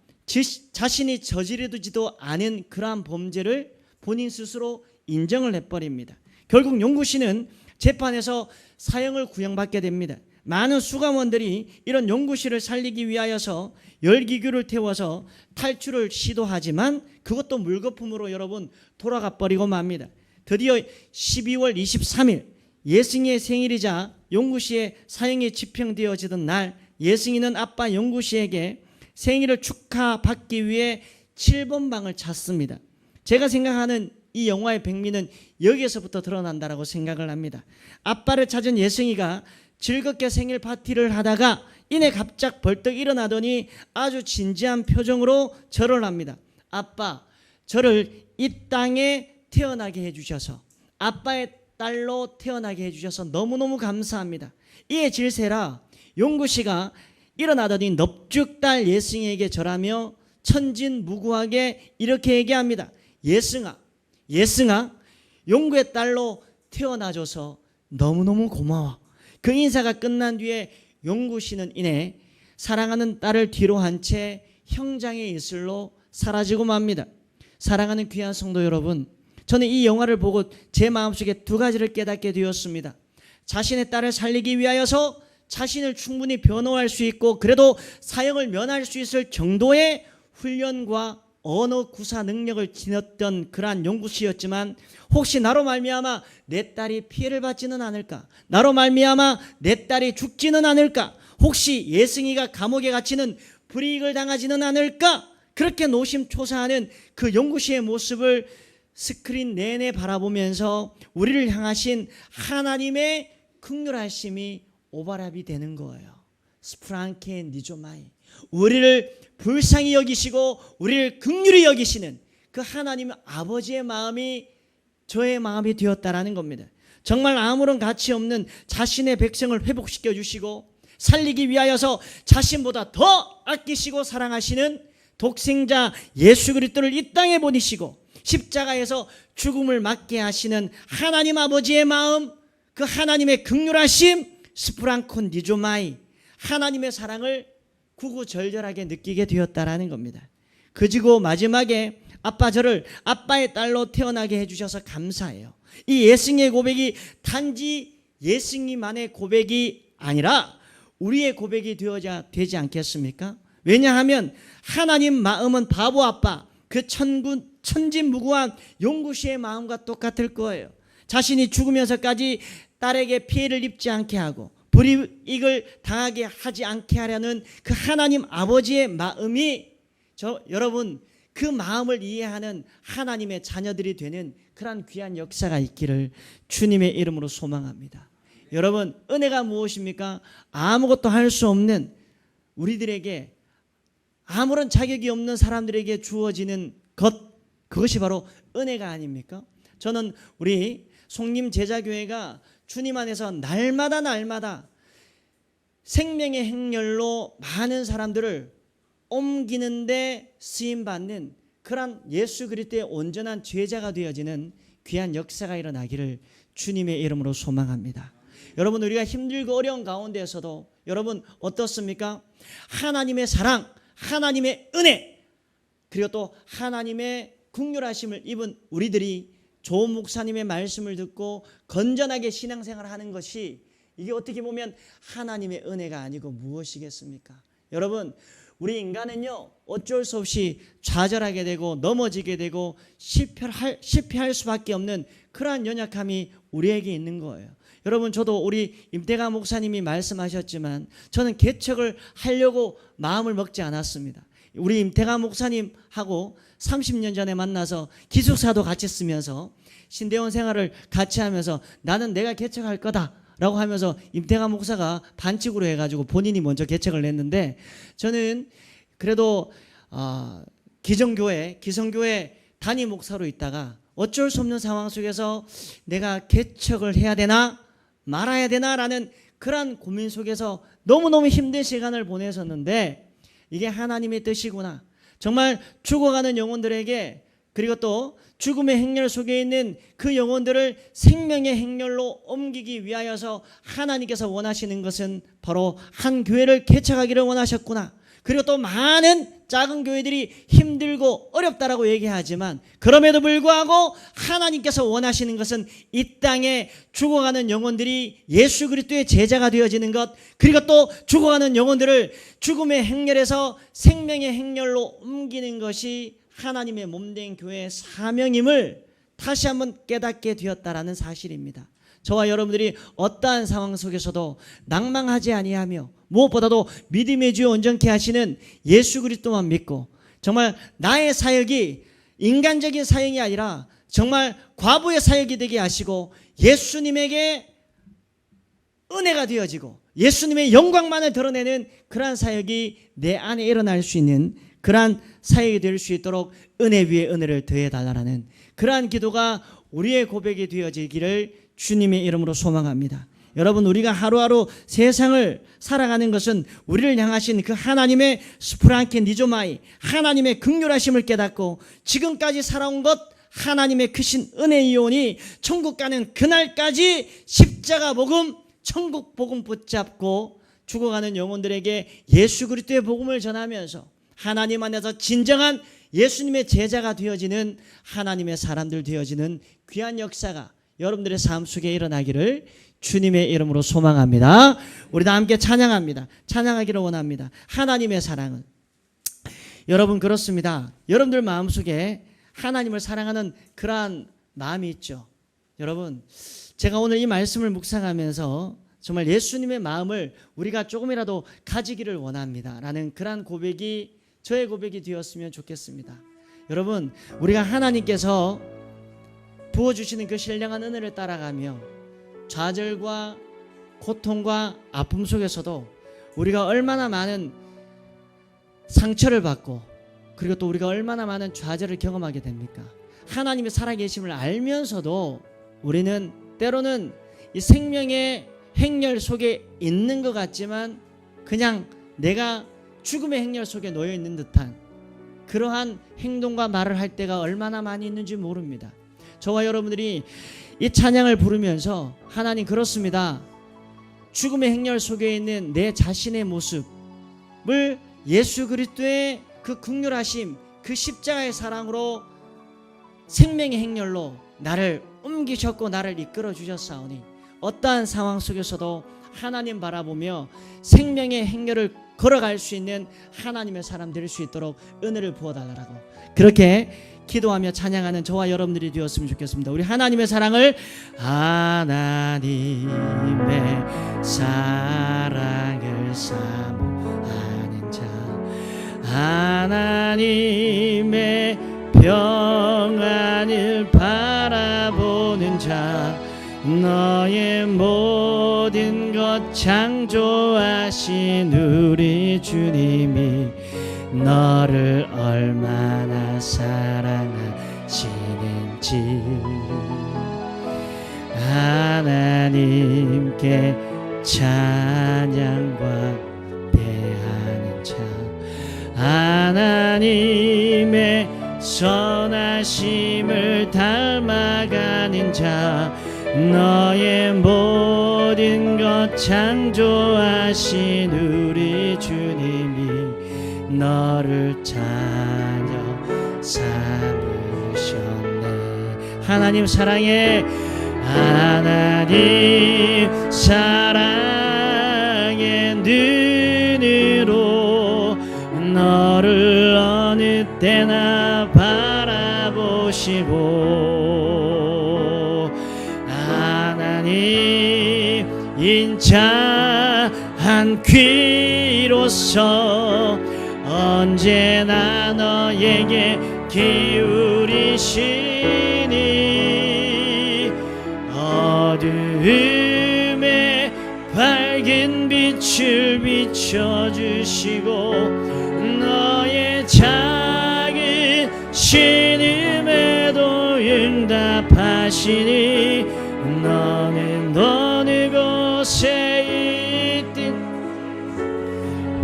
자신이 저지르지도 않은 그러한 범죄를 본인 스스로 인정을 해버립니다. 결국 용구 씨는 재판에서 사형을 구형받게 됩니다. 많은 수감원들이 이런 용구 씨를 살리기 위하여서 열기구를 태워서 탈출을 시도하지만 그것도 물거품으로 여러분 돌아가 버리고 맙니다. 드디어 12월 23일 예승이의 생일이자 용구 씨의 사형이 집행되어지던 날, 예승이는 아빠 용구 씨에게 생일을 축하받기 위해 7번 방을 찾습니다. 제가 생각하는 이 영화의 백미는 여기에서부터 드러난다라고 생각을 합니다. 아빠를 찾은 예승이가 즐겁게 생일 파티를 하다가 이내 갑자기 벌떡 일어나더니 아주 진지한 표정으로 절을 합니다. 아빠, 저를 이 땅에 태어나게 해주셔서, 아빠의 딸로 태어나게 해주셔서 너무너무 감사합니다. 이에 질세라 용구 씨가 일어나더니 넙죽딸 예승이에게 절하며 천진무구하게 이렇게 얘기합니다. 예승아, 용구의 딸로 태어나줘서 너무너무 고마워. 그 인사가 끝난 뒤에 용구 씨는 이내 사랑하는 딸을 뒤로 한 채 형장의 이슬로 사라지고 맙니다. 사랑하는 귀한 성도 여러분, 저는 이 영화를 보고 제 마음속에 두 가지를 깨닫게 되었습니다. 자신의 딸을 살리기 위하여서 자신을 충분히 변호할 수 있고 그래도 사형을 면할 수 있을 정도의 훈련과 언어 구사 능력을 지녔던 그러한 용구 씨였지만, 혹시 나로 말미암아 내 딸이 피해를 받지는 않을까, 나로 말미암아 내 딸이 죽지는 않을까, 혹시 예승이가 감옥에 갇히는 불이익을 당하지는 않을까, 그렇게 노심초사하는 그 용구 씨의 모습을 스크린 내내 바라보면서 우리를 향하신 하나님의 긍휼하심이 오바랍이 되는 거예요. 스프랑케 니조마이, 우리를 불쌍히 여기시고 우리를 긍휼히 여기시는 그 하나님 아버지의 마음이 저의 마음이 되었다라는 겁니다. 정말 아무런 가치 없는 자신의 백성을 회복시켜 주시고 살리기 위하여서 자신보다 더 아끼시고 사랑하시는 독생자 예수 그리스도를 이 땅에 보내시고 십자가에서 죽음을 맞게 하시는 하나님 아버지의 마음, 그 하나님의 긍휼하심, 스프랑콘 니조마이, 하나님의 사랑을 구구절절하게 느끼게 되었다라는 겁니다. 그지고 마지막에 아빠, 저를 아빠의 딸로 태어나게 해주셔서 감사해요. 이 예승의 고백이 단지 예승이만의 고백이 아니라 우리의 고백이 되지 않겠습니까? 왜냐하면 하나님 마음은 바보 아빠, 그 천진무구한 용구 씨의 마음과 똑같을 거예요. 자신이 죽으면서까지 딸에게 피해를 입지 않게 하고 불이익을 당하게 하지 않게 하려는 그 하나님 아버지의 마음이 여러분 그 마음을 이해하는 하나님의 자녀들이 되는 그러한 귀한 역사가 있기를 주님의 이름으로 소망합니다. 여러분, 은혜가 무엇입니까? 아무것도 할 수 없는 우리들에게, 아무런 자격이 없는 사람들에게 주어지는 그것이 바로 은혜가 아닙니까? 저는 우리 송림 제자교회가 주님 안에서 날마다 생명의 행렬로 많은 사람들을 옮기는데 쓰임받는 그런 예수 그리스도의 온전한 제자가 되어지는 귀한 역사가 일어나기를 주님의 이름으로 소망합니다. 여러분, 우리가 힘들고 어려운 가운데에서도 여러분 어떻습니까? 하나님의 사랑, 하나님의 은혜, 그리고 또 하나님의 긍휼하심을 입은 우리들이 좋은 목사님의 말씀을 듣고 건전하게 신앙생활을 하는 것이, 이게 어떻게 보면 하나님의 은혜가 아니고 무엇이겠습니까? 여러분, 우리 인간은요 어쩔 수 없이 좌절하게 되고 넘어지게 되고 실패할 수밖에 없는 그러한 연약함이 우리에게 있는 거예요. 여러분, 저도 우리 임태가 목사님이 말씀하셨지만 저는 개척을 하려고 마음을 먹지 않았습니다. 우리 임태가 목사님하고 30년 전에 만나서 기숙사도 같이 쓰면서 신대원 생활을 같이 하면서 나는 내가 개척할 거다라고 하면서 임태가 목사가 반칙으로 해가지고 본인이 먼저 개척을 했는데, 저는 그래도 기성교회 단임 목사로 있다가 어쩔 수 없는 상황 속에서 내가 개척을 해야 되나 말아야 되나라는 그런 고민 속에서 너무너무 힘든 시간을 보냈었는데, 이게 하나님의 뜻이구나. 정말 죽어가는 영혼들에게, 그리고 또 죽음의 행렬 속에 있는 그 영혼들을 생명의 행렬로 옮기기 위하여서 하나님께서 원하시는 것은 바로 한 교회를 개척하기를 원하셨구나. 그리고 또 많은 작은 교회들이 힘들고 어렵다라고 얘기하지만, 그럼에도 불구하고 하나님께서 원하시는 것은 이 땅에 죽어가는 영혼들이 예수 그리스도의 제자가 되어지는 것, 그리고 또 죽어가는 영혼들을 죽음의 행렬에서 생명의 행렬로 옮기는 것이 하나님의 몸된 교회의 사명임을 다시 한번 깨닫게 되었다라는 사실입니다. 저와 여러분들이 어떠한 상황 속에서도 낭망하지 아니하며 무엇보다도 믿음의 주 온전케 하시는 예수 그리스도만 믿고, 정말 나의 사역이 인간적인 사역이 아니라 정말 과부의 사역이 되게 하시고 예수님에게 은혜가 되어지고 예수님의 영광만을 드러내는 그러한 사역이 내 안에 일어날 수 있는 그러한 사역이 될 수 있도록 은혜 위에 은혜를 더해달라는 그러한 기도가 우리의 고백이 되어지기를 주님의 이름으로 소망합니다. 여러분, 우리가 하루하루 세상을 살아가는 것은 우리를 향하신 그 하나님의 스프랑케 니조마이, 하나님의 긍휼하심을 깨닫고 지금까지 살아온 것, 하나님의 크신 은혜이오니 천국 가는 그날까지 십자가 복음, 천국 복음 붙잡고 죽어가는 영혼들에게 예수 그리스도의 복음을 전하면서 하나님 안에서 진정한 예수님의 제자가 되어지는 하나님의 사람들 되어지는 귀한 역사가 여러분들의 삶 속에 일어나기를 주님의 이름으로 소망합니다. 우리 다 함께 찬양합니다. 찬양하기를 원합니다. 하나님의 사랑은, 여러분 그렇습니다. 여러분들 마음속에 하나님을 사랑하는 그러한 마음이 있죠. 여러분, 제가 오늘 이 말씀을 묵상하면서 정말 예수님의 마음을 우리가 조금이라도 가지기를 원합니다 라는 그러한 고백이 저의 고백이 되었으면 좋겠습니다. 여러분, 우리가 하나님께서 부어주시는 그 신령한 은혜를 따라가며 좌절과 고통과 아픔 속에서도 우리가 얼마나 많은 상처를 받고, 그리고 또 우리가 얼마나 많은 좌절을 경험하게 됩니까? 하나님의 살아계심을 알면서도 우리는 때로는 이 생명의 행렬 속에 있는 것 같지만 그냥 내가 죽음의 행렬 속에 놓여 있는 듯한 그러한 행동과 말을 할 때가 얼마나 많이 있는지 모릅니다. 저와 여러분들이 이 찬양을 부르면서 하나님 그렇습니다. 죽음의 행렬 속에 있는 내 자신의 모습을 예수 그리스도의 그 긍휼하심, 그 십자가의 사랑으로 생명의 행렬로 나를 옮기셨고 나를 이끌어 주셨사오니 어떠한 상황 속에서도 하나님 바라보며 생명의 행렬을 걸어갈 수 있는 하나님의 사람 될 수 있도록 은혜를 부어달라고 그렇게 기도하며 찬양하는 저와 여러분들이 되었으면 좋겠습니다. 우리 하나님의 사랑을, 하나님의 사랑을 사모하는 자, 하나님의 평안을 바라보는 자, 너의 모든 것 창조하신 우리 주님이 너를 얼마나 사랑하시는지 하나님께 찬양과 대하는 자, 하나님의 선하심을 닮아가는 자, 너의 모든 것 창조하신 우리 주님이 너를 자녀 삼으셨네. 하나님 사랑해, 하나님 사랑의 눈으로 너를 어느 때나 바라보시고 하나님 인자한 귀로서 언제나 너에게 기울이시니 어두움에 밝은 빛을 비춰주시고 너의 작은 신음에도 응답하시니 너는 어느 곳에 있든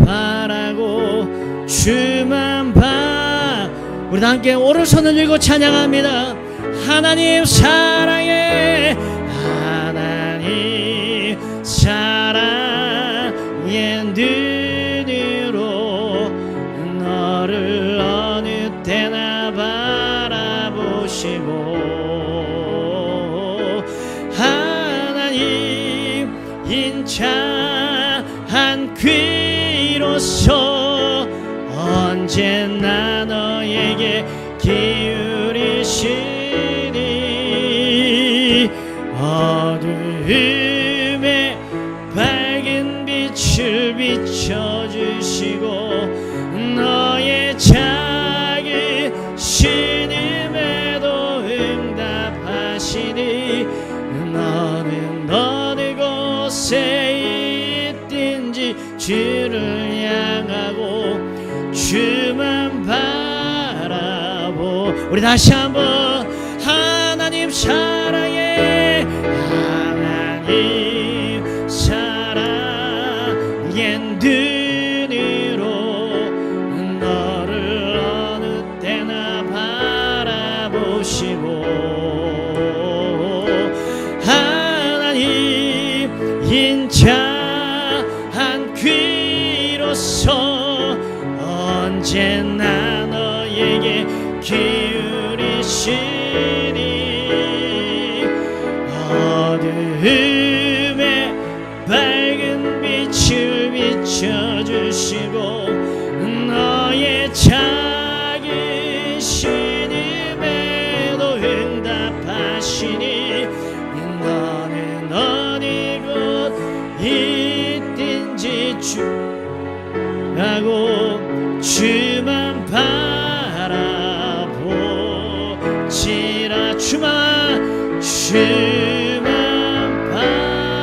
바라고 주만 봐. 우리 다 함께 오른손을 들고 찬양합니다. 하나님 사랑해, 하나님 사랑의 눈으로 너를 어느 때나 바라보시고 하나님 인자한 귀로서 언제나 너에게 기울이시니 어두움에 밝은 빛을 비춰주시고 너의 작은 신음에도 응답하시니 너는 어느 곳에 있든지 주를 향하고 주만 바라보. 우리 다시 한번 하나님 사랑해, 하나님 사랑의 눈으로 너를 어느 때나 바라보시고 하나님 인자한 귀로서 언제나 너에게 기울이시니 어두움에 밝은 빛을 비춰주시고 너의 작은 신음에도 응답하시니 너는 어느 곳 있든지 주라고 주만 바라보지라. 주만 바라보지라.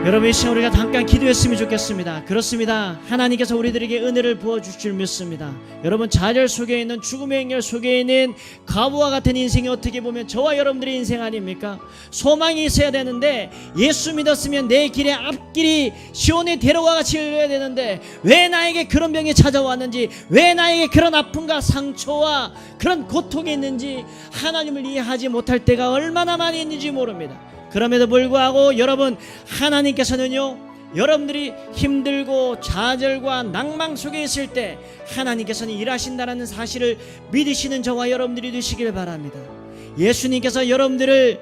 여러분 이 시간 우리가 잠깐 기도했으면 좋겠습니다. 그렇습니다. 하나님께서 우리들에게 은혜를 부어주실 줄 믿습니다. 여러분 좌절 속에 있는 죽음의 행렬 속에 있는 과부와 같은 인생이 어떻게 보면 저와 여러분들의 인생 아닙니까? 소망이 있어야 되는데 예수 믿었으면 내 길의 앞길이 시온의 대로와 같이 열려야 되는데 왜 나에게 그런 병이 찾아왔는지, 왜 나에게 그런 아픔과 상처와 그런 고통이 있는지 하나님을 이해하지 못할 때가 얼마나 많이 있는지 모릅니다. 그럼에도 불구하고 여러분 하나님께서는요 여러분들이 힘들고 좌절과 낭망 속에 있을 때 하나님께서는 일하신다는 사실을 믿으시는 저와 여러분들이 되시길 바랍니다. 예수님께서 여러분들을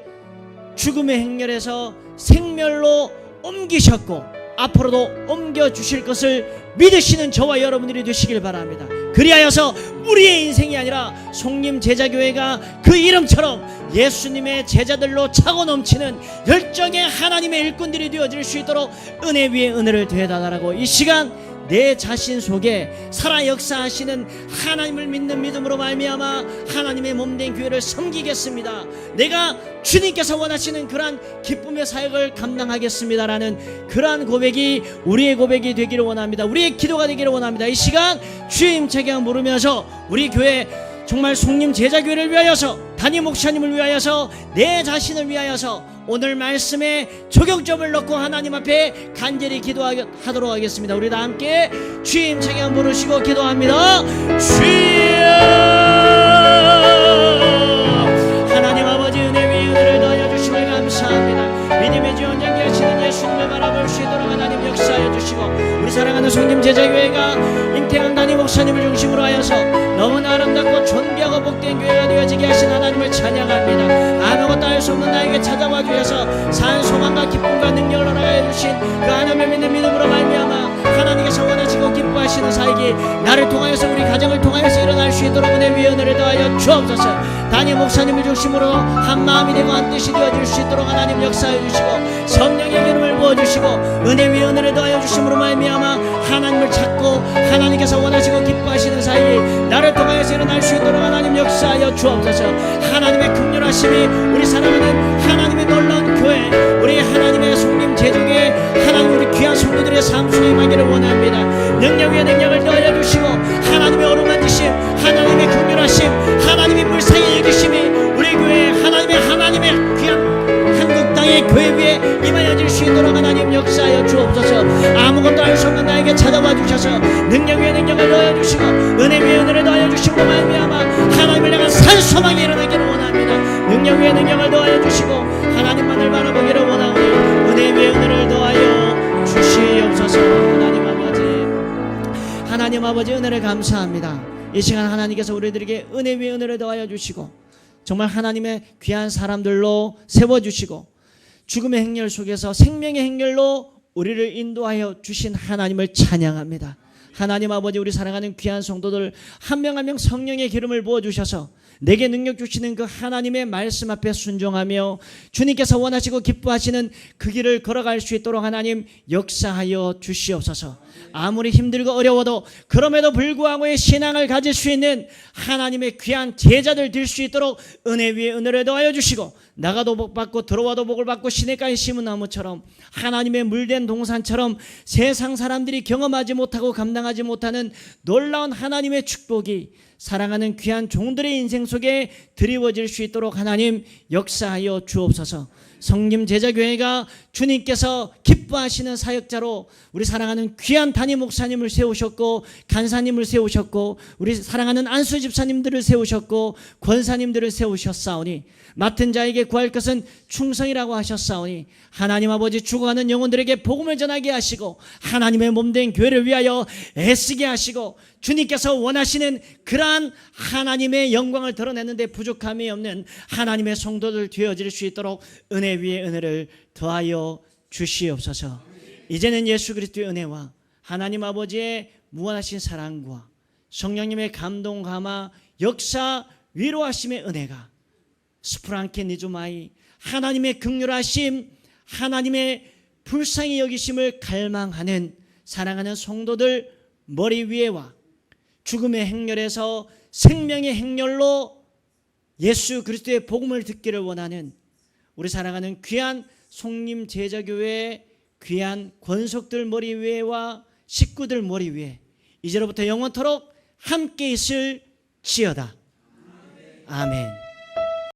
죽음의 행렬에서 생멸로 옮기셨고 앞으로도 옮겨주실 것을 믿으시는 저와 여러분들이 되시길 바랍니다. 그리하여서 우리의 인생이 아니라 송림 제자교회가 그 이름처럼 예수님의 제자들로 차고 넘치는 열정의 하나님의 일꾼들이 되어질 수 있도록 은혜 위에 은혜를 되달라고 이 시간 내 자신 속에 살아 역사하시는 하나님을 믿는 믿음으로 말미암아 하나님의 몸된 교회를 섬기겠습니다. 내가 주님께서 원하시는 그러한 기쁨의 사역을 감당하겠습니다라는 그러한 고백이 우리의 고백이 되기를 원합니다. 우리의 기도가 되기를 원합니다. 이 시간 주의 임차게 부르면서 우리 교회 정말 송림 제자교회를 위하여서 담임 목사님을 위하여서 내 자신을 위하여서 오늘 말씀에 적용점을 넣고 하나님 앞에 간절히 기도하도록 하겠습니다. 우리 다 함께 주의 임차게 부르시고 기도합니다. 주여 하나님 아버지 은혜 위에 은혜를 더하여 주심을 감사합니다. 믿음의 주 온전케 하시는 예수님을 바라볼 수 있도록 하나님 역사하여 주시고 우리 사랑하는 송림 제자교회가 임태환 담임 목사님을 중심으로 하여서 너무나 아름답고 존귀하고 복된 교회가 되어지게 하신 하나님을 찬양합니다. 아무것도 할 수 없는 나에게 찾아와 주셔서 산 소망과 기쁨과 능력을 허락하여 주신 그 하나님을 믿는 믿음으로 말미암아 하나님께서 원하시고 기뻐하시는 사역이 나를 통하여서 우리 가정을 통하여서 일어날 수 있도록 은혜 위에 은혜를 더하여 주옵소서. 담임 목사님을 중심으로 한 마음이 되고 한 뜻이 되어질 수 있도록 하나님 역사해 주시고 성령의 기름을 부어주시고 은혜 위에 은혜를 더하여 주심으로 말미암아 하나님을 찾고 하나님께서 원하시고 기뻐하시는 사이에 나를 통하여서 일어날 수 있도록 하나님 역사하여 주옵소서. 하나님의 긍휼하심이 우리 사랑하는 하나님의 놀라운 교회, 우리 하나님의 성림 제중에 하나님 우리 귀한 성도들의 삶 속에 임하기를 원합니다. 능력 위에 능력을 더하여 주시고 하나님의 어루만지심, 하나님의 긍휼하심, 하나님의 불쌍히 여기심이 우리 교회 하나님의 귀한 한국 땅의 교회 위에 임하여 줄 수 있도록 하나님 역사하여 주옵소서. 아무것도 알 수 없는 나에게 찾아와 주셔서 능력 위에 능력을 더하여 주시고 은혜 위에 은혜를 더하여 주시고 말미암아 하나님을 향한 산소망이 일어나기를 원합니다. 능력 위에 능력을 더하여 주시고 하나님만을 바라보기를 원하오니 은혜 위에 은혜를 더하여 주시옵소서. 하나님 아버지 은혜를 감사합니다. 이 시간 하나님께서 우리들에게 은혜 위에 은혜를 더하여 주시고 정말 하나님의 귀한 사람들로 세워주시고 죽음의 행렬 속에서 생명의 행렬로 우리를 인도하여 주신 하나님을 찬양합니다. 하나님 아버지 우리 사랑하는 귀한 성도들 한 명 한 명 성령의 기름을 부어주셔서 내게 능력 주시는 그 하나님의 말씀 앞에 순종하며 주님께서 원하시고 기뻐하시는 그 길을 걸어갈 수 있도록 하나님 역사하여 주시옵소서. 아무리 힘들고 어려워도 그럼에도 불구하고의 신앙을 가질 수 있는 하나님의 귀한 제자들 될 수 있도록 은혜 위에 은혜를 더하여 주시고 나가도 복 받고 들어와도 복을 받고 시냇가에 심은 나무처럼 하나님의 물된 동산처럼 세상 사람들이 경험하지 못하고 감당하지 못하는 놀라운 하나님의 축복이 사랑하는 귀한 종들의 인생 속에 드리워질 수 있도록 하나님 역사하여 주옵소서. 성림 제자교회가 주님께서 기뻐하시는 사역자로 우리 사랑하는 귀한 담임 목사님을 세우셨고 간사님을 세우셨고 우리 사랑하는 안수 집사님들을 세우셨고 권사님들을 세우셨사오니 맡은 자에게 구할 것은 충성이라고 하셨사오니 하나님 아버지 죽어가는 영혼들에게 복음을 전하게 하시고 하나님의 몸된 교회를 위하여 애쓰게 하시고 주님께서 원하시는 그러한 하나님의 영광을 드러내는데 부족함이 없는 하나님의 성도들 되어질 수 있도록 은혜 위에 은혜를 더하여 주시옵소서. 이제는 예수 그리스도의 은혜와 하나님 아버지의 무한하신 사랑과 성령님의 감동 감화 역사 위로하심의 은혜가 스프랑케 니주마이 하나님의 긍휼하심 하나님의 불쌍히 여기심을 갈망하는 사랑하는 성도들 머리 위에와 죽음의 행렬에서 생명의 행렬로 예수 그리스도의 복음을 듣기를 원하는 우리 사랑하는 귀한 송림 제자교회의 귀한 권속들 머리 위에와 식구들 머리 위에 이제로부터 영원토록 함께 있을 지어다. 아멘.